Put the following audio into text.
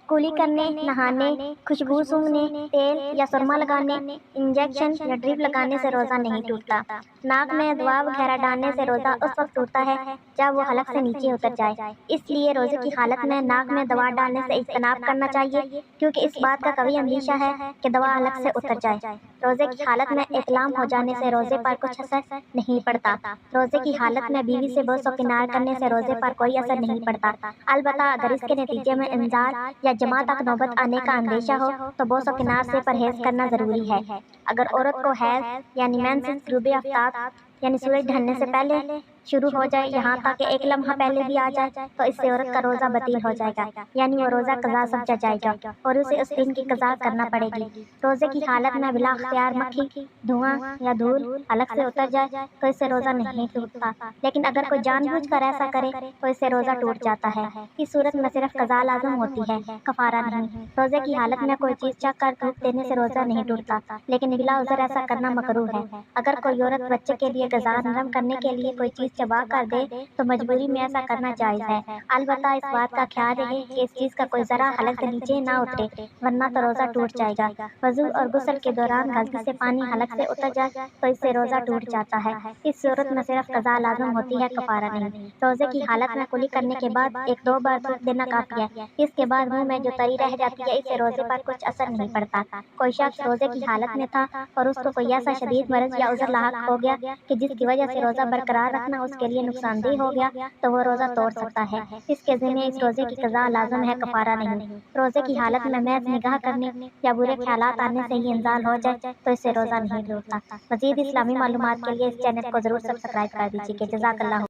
कुली करने, नहाने, खुशबू सूंघने, तेल या सुरमा लगाने, इंजेक्शन या ड्रिप लगाने से रोज़ा नहीं टूटता। नाक में दवा वगैरह डालने से रोज़ा उस वक्त टूटता है जब वो हलक से नीचे उतर जाए। इसलिए रोज़े की हालत में नाक में दवा डालने से इज्तनाब करना चाहिए, क्योंकि इस बात का कभी अंदेशा है कि दवा हलक से उतर जाए। रोज़े की हालत में इतलाम हो जाने से रोज़े पर कुछ असर नहीं पड़ता। रोज़े की हालत में बीवी से बोसो किनार करने से रोज़े पर कोई असर नहीं पड़ता। अलबत्ता अगर इसके नतीजे में इंजार या जमा तक नौबत आने का अंदेशा हो तो बोसो किनार से परहेज करना ज़रूरी है। अगर औरत को हैज़ यानी मेंसेस ग़ुरूब आफ्ताब यानी सूरज ढलने से पहले शुरू हो जाए, यहाँ तक कि एक लम्हा पहले भी आ जाए, तो इससे औरत का रोज़ा बतील हो जाएगा, यानी वो रोज़ा कज़ा समझा जाएगा और उसे उस दिन की कज़ा करना पड़ेगी। रोज़े की हालत में बिला अख्तियार मक्खी, धुआं या धूल हलक से उतर जाए तो इससे रोज़ा नहीं टूटता, लेकिन अगर कोई जानबूझकर ऐसा करे तो इससे रोज़ा टूट जाता है। इस सूरत में सिर्फ कज़ा लाज़िम होती है, कफ़ारा नहीं। रोज़े की हालत में कोई चीज़ चख कर थूक देने से रोज़ा नहीं टूटता, लेकिन बिला उज़र ऐसा करना मकरूह है। अगर कोई औरत बच्चे के लिए गज़ा नरम करने के लिए कोई चीज़ चबा कर दे तो मजबूरी में ऐसा करना जायज़ है। अलबत्ता इस बात का ख्याल रहे कि इस चीज़ का कोई ज़रा हलक से नीचे ना उतरे, वरना तो रोज़ा टूट जाएगा। वज़ू और गुस्ल के दौरान गलती से पानी हलक से उतर जाए तो इससे रोज़ा टूट जाता है। इस सूरत में सिर्फ कज़ा लाज़िम होती है, कफ़ारा नहीं। रोज़े की हालत में कुली करने के बाद 1-2 बार थूक देना काफ़ी है। इसके बाद मुंह में जो तरी रह जाती है, इससे रोज़े पर कुछ असर नहीं पड़ता। कोई शख्स रोज़े की हालत में था और उसको कोई ऐसा शदीद मर्ज़ या उज़र लाहक हो गया कि जिसकी वजह से रोज़ा बरकरार रखना उसके लिए नुकसानदेह हो गया, तो वो रोज़ा तोड़ सकता है। इसके ज़िम्मे इस रोज़े की कज़ा लाज़िम है, कफ़ारा नहीं। रोज़े की हालत में महज़ निगाह करने या बुरे ख्यालात आने से ही इंज़ाल हो जाए तो इससे रोज़ा नहीं टूटता। मज़ीद इस्लामी मालूमात के लिए इस चैनल को ज़रूर सब्सक्राइब कर दीजिए। जज़ाकल्लाह।